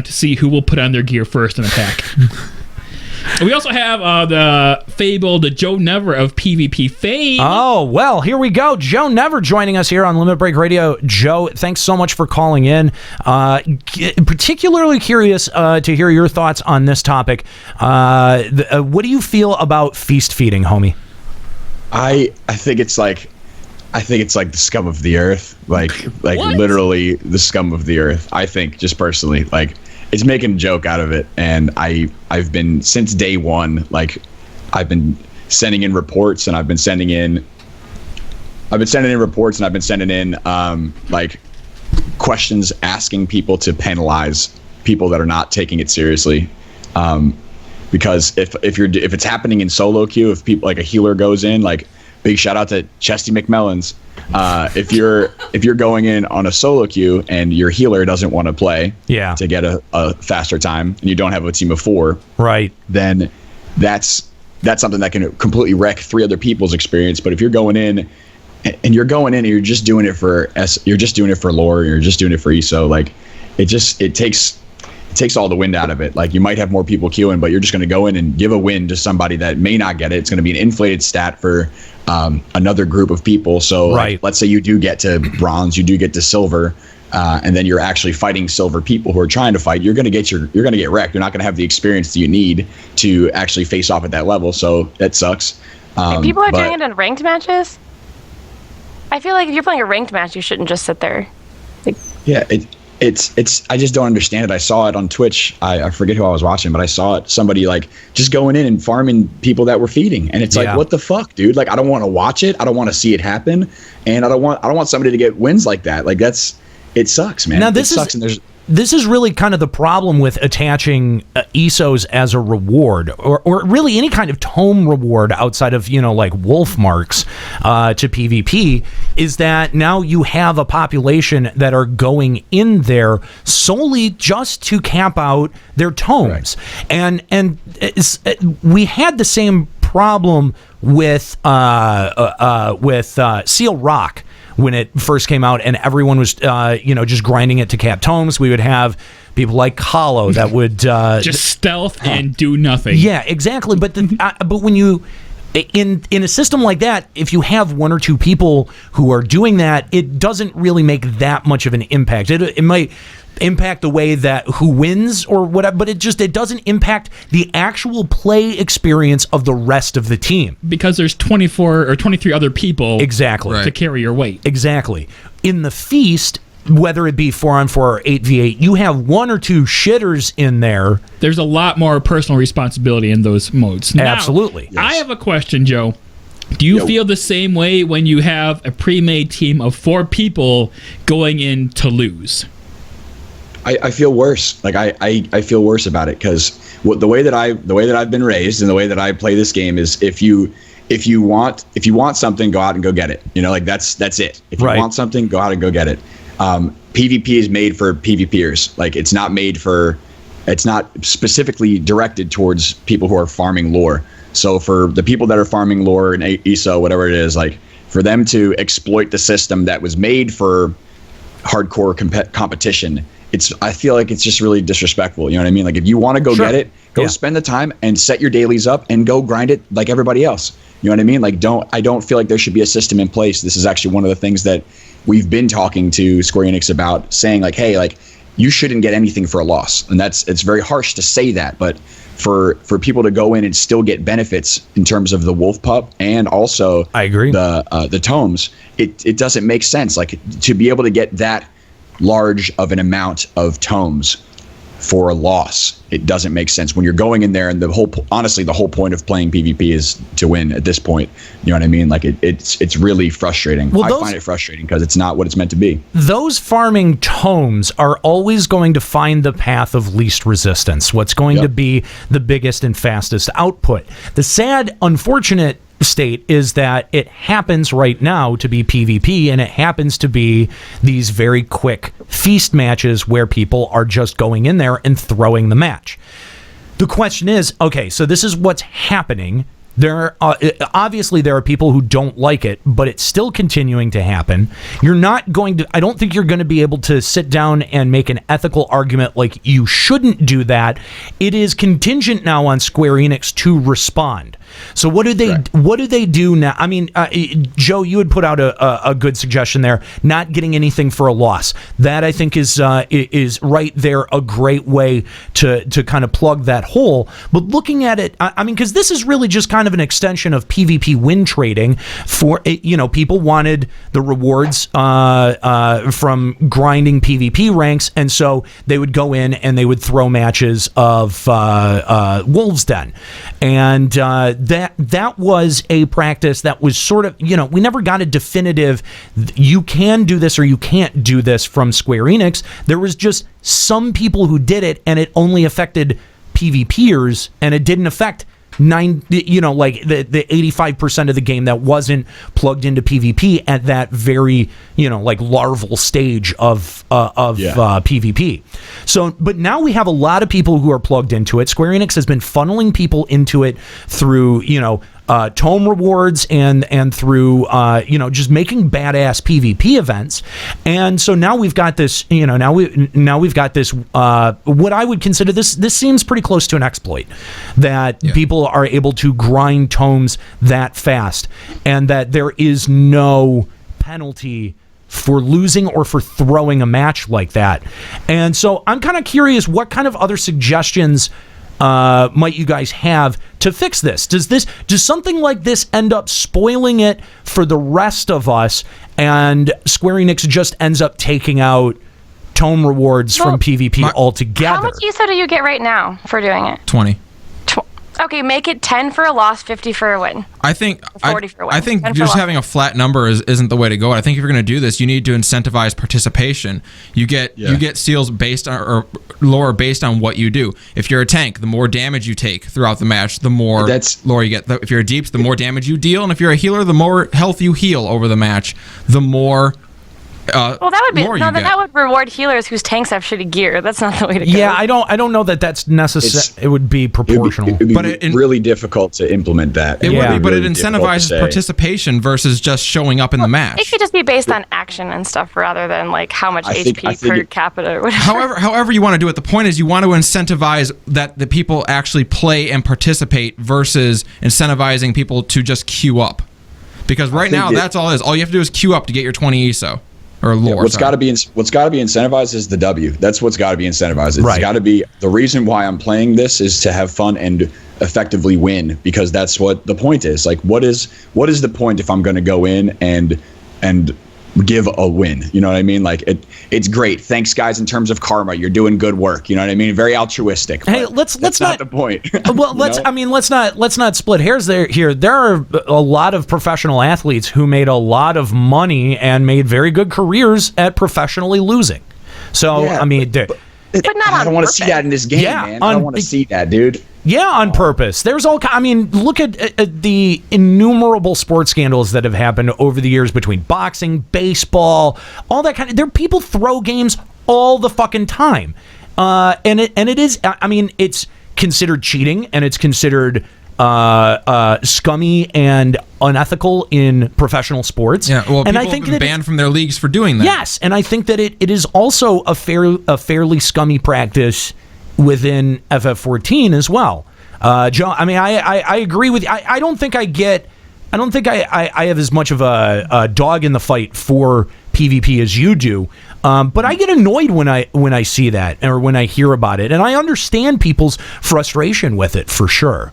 to see who will put on their gear first and attack. We also have the fabled Joe Never of PvP fame. Oh, well, here we go. Joe Never joining us here on Limit Break Radio. Joe, thanks so much for calling in. Particularly curious to hear your thoughts on this topic. What do you feel about feast feeding, homie? I think it's like the scum of the earth, like What? literally the scum of the earth. I think, just personally, like, it's making a joke out of it, and I've been, since day one, like, I've been sending in reports, and I've been sending in like questions asking people to penalize people that are not taking it seriously, because if it's happening in solo queue, if people, like, a healer goes in, like, big shout out to Chesty McMellans. If you're going in on a solo queue and your healer doesn't want to play to get a faster time, and you don't have a team of 4, right? Then that's something that can completely wreck 3 other people's experience. But if you're going in and you're just doing it for lore, you're just doing it for ESO, like, it takes all the wind out of it. Like, you might have more people queuing, but you're just going to go in and give a win to somebody that may not get it. It's going to be an inflated stat for another group of people. So, like, let's say you do get to bronze, you do get to silver, and then you're actually fighting silver people who are trying to fight. You're going to get wrecked. You're not going to have the experience that you need to actually face off at that level. So that sucks. And people are doing it in ranked matches. I feel like if you're playing a ranked match, you shouldn't just sit there. Like, yeah, It's I just don't understand it. I saw it on Twitch. I forget who I was watching, but I saw it. Somebody, like, just going in and farming people that were feeding, and it's like, what the fuck, dude? Like, I don't want to watch it. I don't want to see it happen, and I don't want somebody to get wins like that. Like, it sucks, man. Now It sucks, and this is really kind of the problem with attaching ESOs as a reward, or really any kind of tome reward outside of, like, wolf marks to PvP, is that now you have a population that are going in there solely just to camp out their tomes. Right. And we had the same problem with Seal Rock. When it first came out and everyone was, just grinding it to cap tomes, we would have people like Hollow that would just stealth and do nothing. Yeah, exactly. But but when you in a system like that, if you have 1 or 2 people who are doing that, it doesn't really make that much of an impact. It might impact the way that who wins or whatever, but it doesn't impact the actual play experience of the rest of the team, because there's 24 or 23 other people to carry your weight. Exactly. In the feast, whether it be 4-on-4 or 8v8, you have 1 or 2 shitters in there. There's a lot more personal responsibility in those modes. Now, absolutely. Yes. I have a question, Joe. Do you feel the same way when you have a pre-made team of 4 people going in to lose? I feel worse. Like, I feel worse about it, because the way that I've been raised and the way that I play this game is, if you want something, go out and go get it. Like, that's it. If you want something, go out and go get it. PvP is made for PvPers. Like, it's not specifically directed towards people who are farming lore. So for the people that are farming lore and ESO, whatever it is, like, for them to exploit the system that was made for hardcore competition, I feel like it's just really disrespectful. You know what I mean? Like, if you want to go get it, go spend the time and set your dailies up and go grind it like everybody else. You know what I mean? Like, I don't feel like there should be a system in place. This is actually one of the things that we've been talking to Square Enix about, saying, like, hey, like, you shouldn't get anything for a loss. And it's very harsh to say that, but for people to go in and still get benefits in terms of the wolf pup and also I agree the tomes, it doesn't make sense. Like, to be able to get that large of an amount of tomes for a loss, it doesn't make sense when you're going in there, and the whole point of playing PvP is to win at this point. You know what I mean? Like, it's really frustrating. I find it frustrating because it's not what it's meant to be. Those farming tomes are always going to find the path of least resistance, what's going to be the biggest and fastest output. The sad, unfortunate state is that it happens right now to be PvP, and it happens to be these very quick feast matches where people are just going in there and throwing the match. The question is, okay, so this is what's happening. Obviously there are people who don't like it, but it's still continuing to happen. I don't think you're going to be able to sit down and make an ethical argument like you shouldn't do that. It is contingent now on Square Enix to respond. So what do they do now? I mean, Joe, you had put out a good suggestion there, not getting anything for a loss. That I think is right there a great way to kind of plug that hole. But looking at it, I mean, because this is really just kind of an extension of PvP win trading. For people wanted the rewards from grinding PvP ranks, and so they would go in and they would throw matches of Wolves Den, and that was a practice that was sort of, we never got a definitive, you can do this or you can't do this from Square Enix. There was just some people who did it, and it only affected PvPers, and it didn't affect the 85% of the game that wasn't plugged into PvP at that very, larval stage of PvP. So, but now we have a lot of people who are plugged into it. Square Enix has been funneling people into it through, tome rewards and through just making badass PvP events. And so now we've got this, we've got this what I would consider this seems pretty close to an exploit, that people are able to grind tomes that fast, and that there is no penalty for losing or for throwing a match like that. And so I'm kind of curious, what kind of other suggestions might you guys have to fix this? Does something like this end up spoiling it for the rest of us, and Square Enix just ends up taking out tome rewards from PvP altogether? How much ESO do you get right now for doing it? 20. Okay, make it 10 for a loss, 50 for a win. I think 40 for a win. I think just having a flat number isn't the way to go. I think if you're going to do this, you need to incentivize participation. You get seals based on, or lore based on what you do. If you're a tank, the more damage you take throughout the match, the more lore you get. If you're a deep, the more damage you deal, and if you're a healer, the more health you heal over the match, the more that would reward healers whose tanks have shitty gear. That's not the way to go. Yeah, I don't know that that's necessary. It would be proportional. It would be really difficult to implement that. It would be, but it incentivizes participation versus just showing up in the match. It could just be based on action and stuff rather than like how much HP per capita or whatever. However you want to do it. The point is you want to incentivize that the people actually play and participate versus incentivizing people to just queue up. Because right now that's all it is. All you have to do is queue up to get your 20 ESO. Or lore, what's got to be incentivized is the W. That's what's got to be incentivized. It's got to be, the reason why I'm playing this is to have fun and effectively win, because that's what the point is. Like, what is the point if I'm going to go in and give a win? You know what I mean? Like, it's great. Thanks, guys. In terms of karma, you're doing good work. You know what I mean? Very altruistic. Hey, let's not the point. Well, let's not split hairs here. There are a lot of professional athletes who made a lot of money and made very good careers at professionally losing. So I mean, but not I don't want to see that in this game, man. I don't want to see that, dude. Yeah, on purpose. There's all. I mean, look at the innumerable sports scandals that have happened over the years between boxing, baseball, all that kind of. There, people throw games all the fucking time, and it is. I mean, it's considered cheating, and it's considered scummy and unethical in professional sports. Yeah, well, and people I think have been banned from their leagues for doing that. Yes, and I think that it is also a fairly scummy practice within FF14 as well. Joe, I mean, I agree with you. I don't think I have as much of a dog in the fight for PvP as you do. But I get annoyed when I see that, or when I hear about it, and I understand people's frustration with it for sure.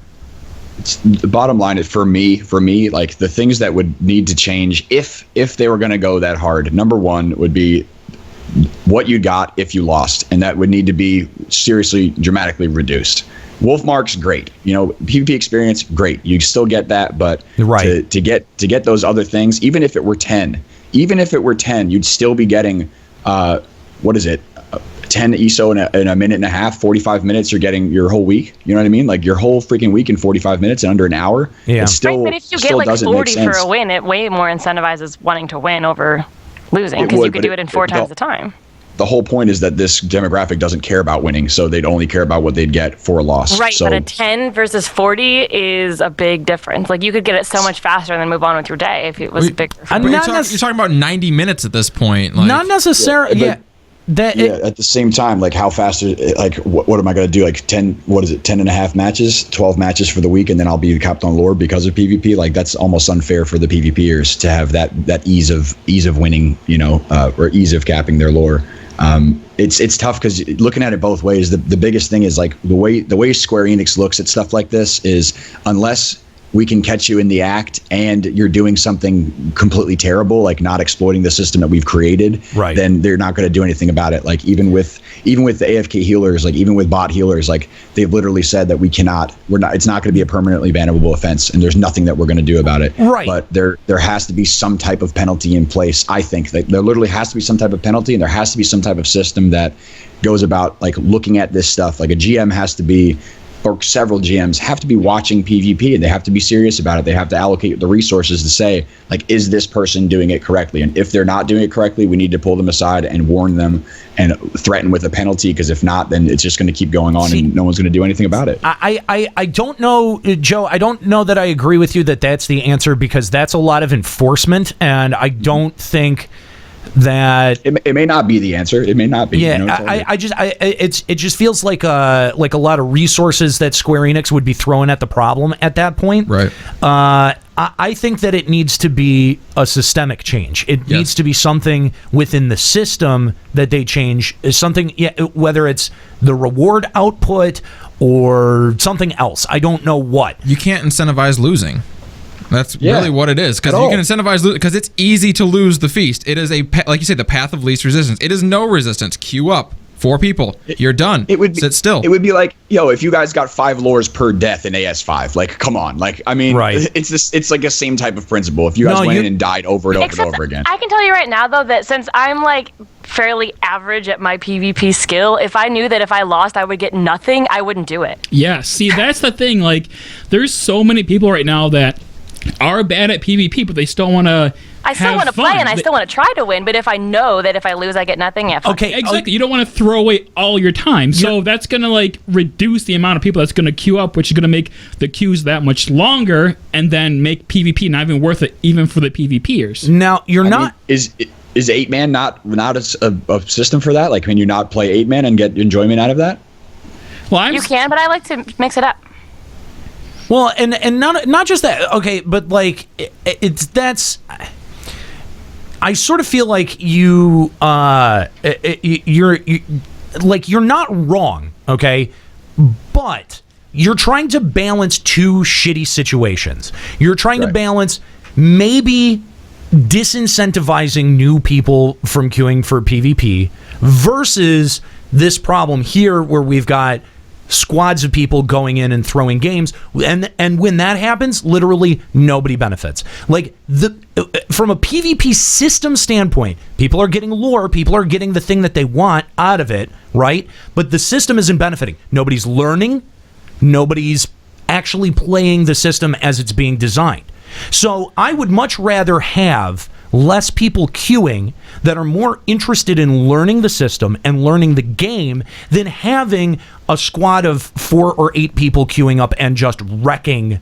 The bottom line is, for me, like, the things that would need to change if they were going to go that hard. Number one would be what you got if you lost, and that would need to be seriously, dramatically reduced. Wolfmark's great, PvP experience, great. You still get that, but to get those other things, even if it were 10, you'd still be getting 10 ESO in a minute and a half, 45 minutes. You're getting your whole week. You know what I mean? Like, your whole freaking week in 45 minutes in under an hour. Yeah. It still, but if you get like 40 for a win, it way more incentivizes wanting to win over losing, because you could do it in 4 times the time. the whole point is that this demographic doesn't care about winning, so they'd only care about what they'd get for a loss. Right, so, but a 10 versus 40 is a big difference. Like, you could get it so much faster and then move on with your day if it was bigger. You're talking about 90 minutes at this point. Like, not necessarily. Yeah, at the same time, like how fast like what am I going to do, like 10 and a half matches, 12 matches for the week, and then I'll be capped on lore because of PvP? Like, that's almost unfair for the PvPers to have that ease of winning, or ease of capping their lore. It's tough because looking at it both ways, the biggest thing is like the way Square Enix looks at stuff like this is, unless we can catch you in the act and you're doing something completely terrible, like not exploiting the system that we've created, right, then they're not going to do anything about it. Like even with the AFK healers, like even with bot healers, like they've literally said that it's not going to be a permanently bannable offense, and there's nothing that we're going to do about it. Right. But there has to be some type of penalty in place. I think that there literally has to be some type of penalty, and there has to be some type of system that goes about like looking at this stuff. Like a GM has to be, or several GMs have to be watching PvP, and they have to be serious about it. They have to allocate the resources to say, like, is this person doing it correctly? And if they're not doing it correctly, we need to pull them aside and warn them and threaten with a penalty, because if not, then it's just going to keep going on and no one's going to do anything about it. I don't know, Joe, I don't know that I agree with you that that's the answer, because that's a lot of enforcement, and I don't think that it may not be the answer. It may not be. Yeah, it just feels like a lot of resources that Square Enix would be throwing at the problem at that point. Right. I think that it needs to be a systemic change. It needs to be something within the system that they change. Something, whether it's the reward output or something else. I don't know what. You can't incentivize losing. That's really what it is, because you can incentivize, because it's easy to lose the feast. It is like you say, the path of least resistance. It is no resistance. Queue up. 4 people. You're done. Sit still. It would be like, if you guys got 5 lores per death in AS5, like, come on. Like, I mean, it's like the same type of principle. If you guys went in and died over and over and over again. I can tell you right now, though, that since I'm like fairly average at my PvP skill, if I knew that if I lost I would get nothing, I wouldn't do it. Yeah, see, that's the thing. Like, there's so many people right now that are bad at PvP, but they still want to. I still want to play, and I still want to try to win. But if I know that if I lose, I get nothing. Okay, exactly. You don't want to throw away all your time, so that's going to like reduce the amount of people that's going to queue up, which is going to make the queues that much longer, and then make PvP not even worth it, even for the PvPers. Now you're not. Is 8-man not a system for that? Like, can you not play 8-man and get enjoyment out of that? Well, you can, but I like to mix it up. Well, and not just that. Okay, but like that's. I sort of feel like you're not wrong, okay, but you're trying to balance 2 shitty situations. You're trying to balance maybe disincentivizing new people from queuing for PvP versus this problem here where we've got squads of people going in and throwing games, and when that happens, literally nobody benefits. Like, from a PvP system standpoint, people are getting lore, people are getting the thing that they want out of it, right? But the system isn't benefiting. Nobody's learning, nobody's actually playing the system as it's being designed. So I would much rather have less people queuing that are more interested in learning the system and learning the game than having a squad of 4 or 8 people queuing up and just wrecking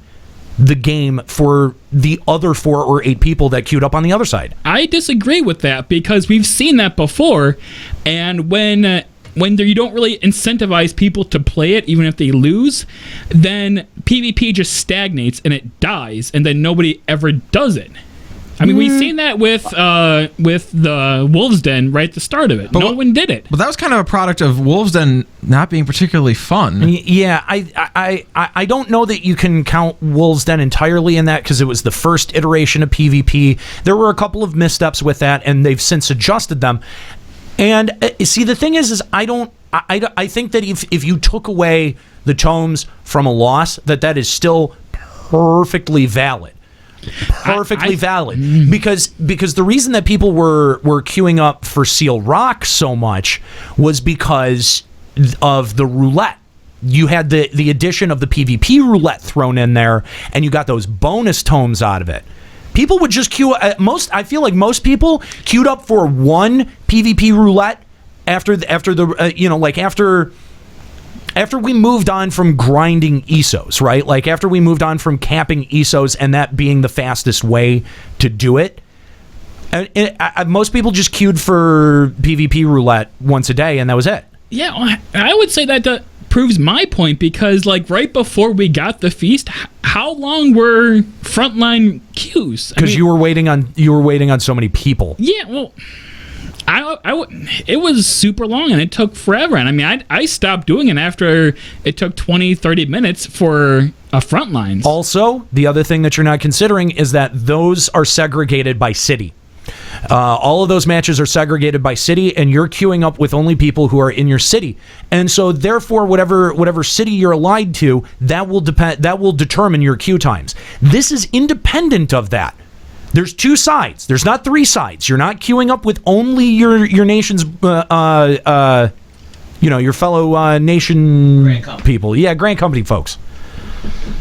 the game for the other 4 or 8 people that queued up on the other side. I disagree with that, because we've seen that before, and when you don't really incentivize people to play it, even if they lose, then PvP just stagnates and it dies, and then nobody ever does it. I mean, we've seen that with the Wolves Den right at the start of it. No one did it. But that was kind of a product of Wolves Den not being particularly fun. Yeah, I don't know that you can count Wolves Den entirely in that, because it was the first iteration of PvP. There were a couple of missteps with that, and they've since adjusted them. And see, the thing is I think that if you took away the tomes from a loss, that is still perfectly valid. Valid, because the reason that people were queuing up for Seal Rock so much was because of the roulette. You had the addition of the PvP roulette thrown in there, and you got those bonus tomes out of it. People would just queue. I feel like most people queued up for 1 PvP roulette after the after we moved on from grinding ESOs, right? Like after we moved on from capping ESOs and that being the fastest way to do it, most people just queued for PvP roulette once a day and that was it. Yeah, I would say that proves my point, because like right before we got the feast, how long were frontline queues? Because you were waiting on so many people. Yeah, well, it was super long and it took forever. And I mean, I stopped doing it after it took 20, 30 minutes for a frontline. Also, the other thing that you're not considering is that those are segregated by city. All of those matches are segregated by city, and you're queuing up with only people who are in your city. And so, therefore, whatever city you're allied to, that will determine your queue times. This is independent of that. There's two sides. There's not three sides. You're not queuing up with only your nation's, your fellow nation people. Yeah, Grand Company folks.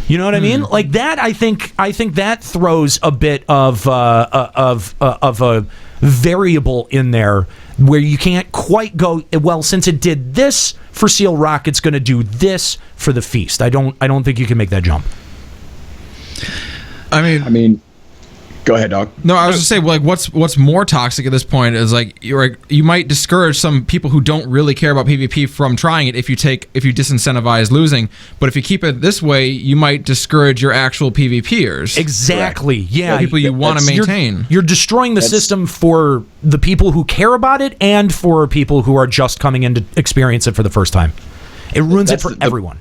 You know what I mean? Like that, I think that throws a bit of a variable in there where you can't quite go, well, since it did this for Seal Rock, it's going to do this for the Feast. I don't think you can make that jump. I mean, go ahead, dog. No, I was just saying, like, what's more toxic at this point is like you might discourage some people who don't really care about PvP from trying it if you disincentivize losing. But if you keep it this way, you might discourage your actual PvPers. Exactly. Correct. Yeah. People you want to maintain. You're destroying the system for the people who care about it and for people who are just coming in to experience it for the first time. It ruins it for everyone.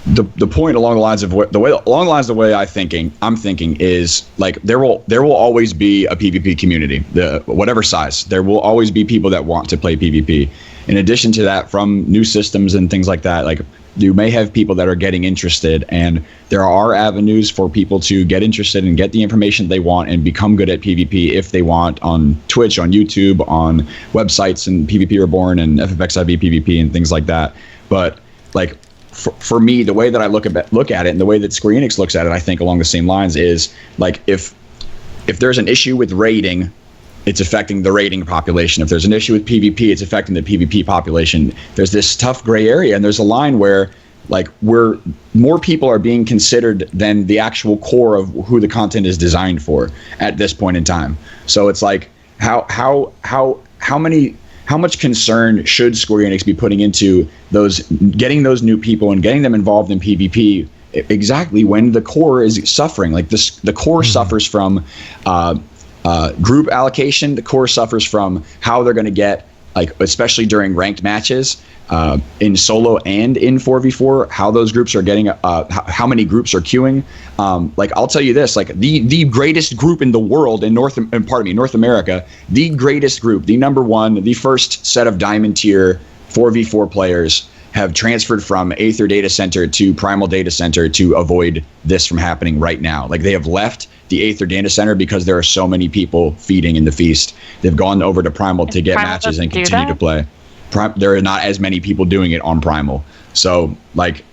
The point along the lines of the way I'm thinking is like there will always be a PvP community, whatever size. There will always be people that want to play PvP. In addition to that, from new systems and things like that, like you may have people that are getting interested, and there are avenues for people to get interested and get the information they want and become good at PvP if they want, on Twitch, on YouTube, on websites, and PvP Reborn and FFXIV PVP and things like that. But like, for me, the way that I look at it and the way that Square Enix looks at it, I think along the same lines is like if there's an issue with raiding, it's affecting the raiding population. If there's an issue with PvP, it's affecting the PvP population. There's this tough gray area, and there's a line where like more people are being considered than the actual core of who the content is designed for at this point in time. So it's like how much concern should Square Enix be putting into getting those new people and getting them involved in PvP exactly when the core is suffering? Like the core suffers from group allocation. The core suffers from how they're going to get, like, especially during ranked matches, in solo and in 4v4, how those groups are getting, how many groups are queuing. Like, I'll tell you this, like the greatest group in the world in North America, the greatest group, the number one, the first set of diamond tier 4v4 players have transferred from Aether Data Center to Primal Data Center to avoid this from happening right now. Like, they have left the Aether Data Center because there are so many people feeding in the Feast. They've gone over to Primal to get matches and continue to play. There are not as many people doing it on Primal. So, like,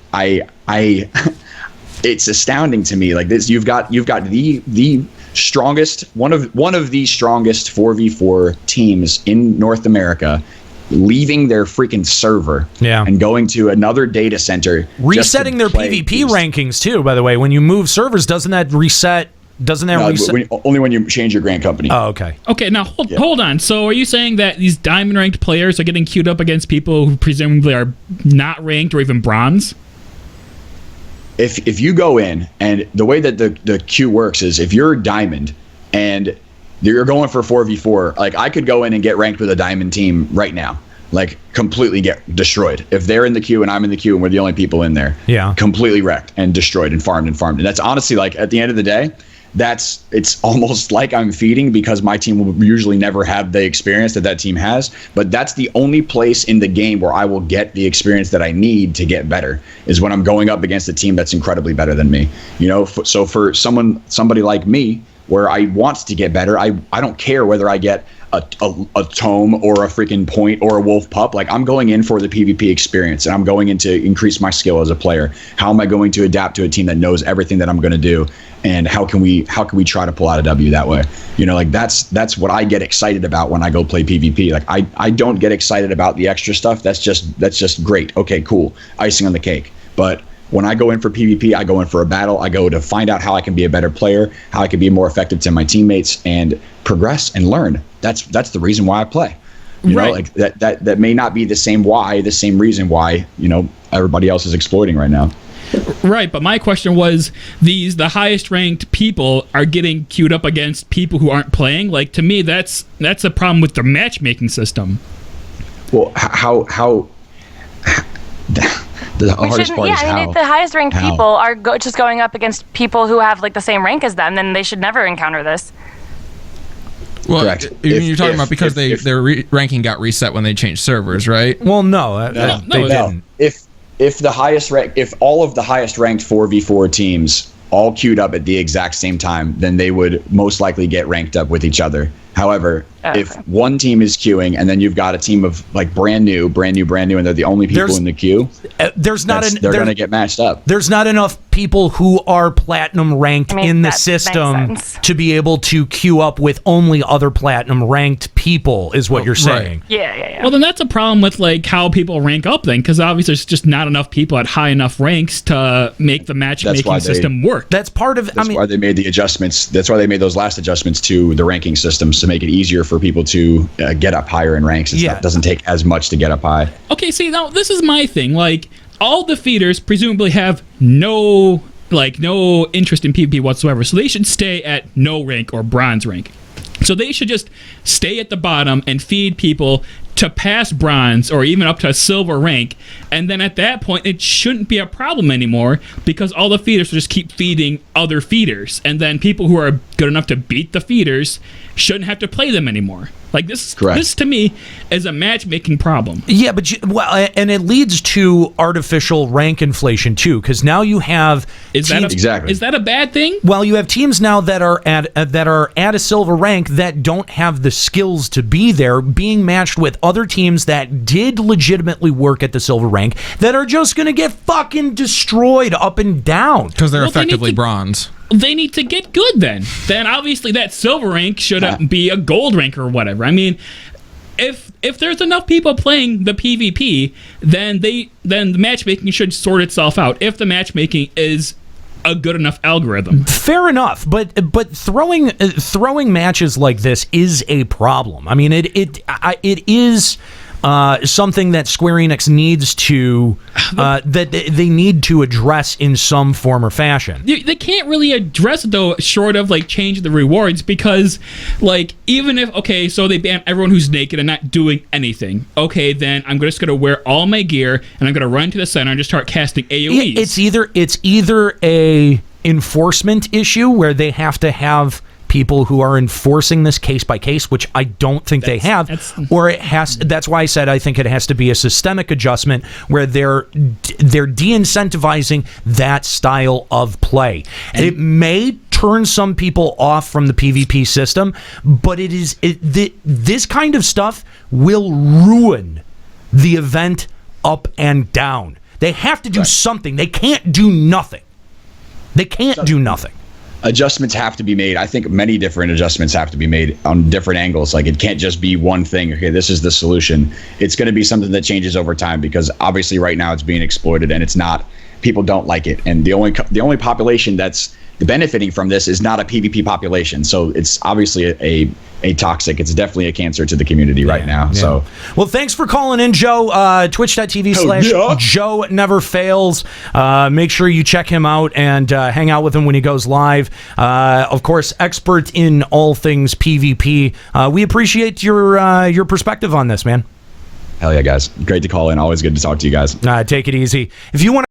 it's astounding to me. Like, this, you've got the strongest, one of the strongest 4v4 teams in North America leaving their freaking server and going to another data center, resetting their PvP rankings too, by the way. When you move servers, doesn't that reset? Only when you change your Grand Company. Oh, okay. Okay, now hold on. So are you saying that these diamond ranked players are getting queued up against people who presumably are not ranked or even bronze? If you go in, and the way that the queue works is, if you're diamond and you're going for 4v4, like, I could go in and get ranked with a diamond team right now, like, completely get destroyed. If they're in the queue and I'm in the queue and we're the only people in there, completely wrecked and destroyed and farmed. And that's honestly, like, at the end of the day, it's almost like I'm feeding, because my team will usually never have the experience that team has. But that's the only place in the game where I will get the experience that I need to get better, is when I'm going up against a team that's incredibly better than me. You know, so for somebody like me, where I want to get better, I don't care whether I get a tome or a freaking point or a wolf pup. Like, I'm going in for the PvP experience, and I'm going in to increase my skill as a player. How am I going to adapt to a team that knows everything that I'm going to do? And how can we try to pull out a W that way? Like, that's what I get excited about when I go play PvP. Like, I don't get excited about the extra stuff. That's just great. Okay, cool. Icing on the cake. But when I go in for PvP, I go in for a battle. I go to find out how I can be a better player, how I can be more effective to my teammates, and progress and learn. That's the reason why I play. You know, like that may not be the same reason why, everybody else is exploiting right now. Right, but my question was, the highest ranked people are getting queued up against people who aren't playing. Like, to me, that's a problem with the matchmaking system. Well, how the hardest part is how. If the highest ranked people are just going up against people who have like the same rank as them, then they should never encounter this. Well, you're talking about because their ranking got reset when they changed servers, right? Well, no, they didn't. If all of the highest ranked 4v4 teams all queued up at the exact same time, then they would most likely get ranked up with each other. However, if one team is queuing and then you've got a team of like brand new, and they're the only people in the queue, they're going to get matched up. There's not enough people who are platinum ranked in the system to be able to queue up with only other platinum ranked people, is what you're saying. Right. Yeah. Well, then that's a problem with like how people rank up then, because obviously there's just not enough people at high enough ranks to make the matchmaking system work. That's part of. That's why they made the adjustments. That's why they made those last adjustments to the ranking systems to make it easier for people to get up higher in ranks. It doesn't take as much to get up high. Okay, see, now this is my thing. Like, all defeaters presumably have no interest in PvP whatsoever, so they should stay at no rank or bronze rank. So they should just stay at the bottom and feed people to pass bronze or even up to a silver rank, and then at that point it shouldn't be a problem anymore, because all the feeders will just keep feeding other feeders, and then people who are good enough to beat the feeders shouldn't have to play them anymore. Like, this to me is a matchmaking problem. Yeah, but and it leads to artificial rank inflation too, because now you have is that a bad thing? Well, you have teams now that are at a silver rank that don't have the skills to be there, being matched with other teams that did legitimately work at the silver rank that are just going to get fucking destroyed up and down because they're effectively bronze. They need to get good then. Then obviously that silver rank should be a gold rank or whatever. I mean, if there's enough people playing the PvP, then the matchmaking should sort itself out. If the matchmaking is a good enough algorithm. Fair enough, but throwing matches like this is a problem. I mean, it is something that Square Enix needs to that they need to address in some form or fashion. They can't really address it though, short of like changing the rewards, because like even if so they ban everyone who's naked and not doing anything. Okay, then I'm just gonna wear all my gear and I'm gonna run to the center and just start casting AoEs. It's either a enforcement issue where they have to have people who are enforcing this case by case, which I don't think they have, or it has. That's why I said I think it has to be a systemic adjustment where they're de-incentivizing that style of play. And it may turn some people off from the PvP system, but this kind of stuff will ruin the event up and down. They have to do something. They can't do nothing. Adjustments have to be made. I think many different adjustments have to be made on different angles. Like, it can't just be one thing. Okay, this is the solution. It's going to be something that changes over time, because obviously right now it's being exploited and it's not. People don't like it, and the only population that's benefiting from this is not a PvP population. So it's obviously a toxic. It's definitely a cancer to the community right now. Yeah. So, well, thanks for calling in, Joe. Twitch.tv/Joe Never Fails. Make sure you check him out and hang out with him when he goes live. Of course, expert in all things PvP. We appreciate your perspective on this, man. Hell yeah, guys. Great to call in. Always good to talk to you guys. Take it easy. If you want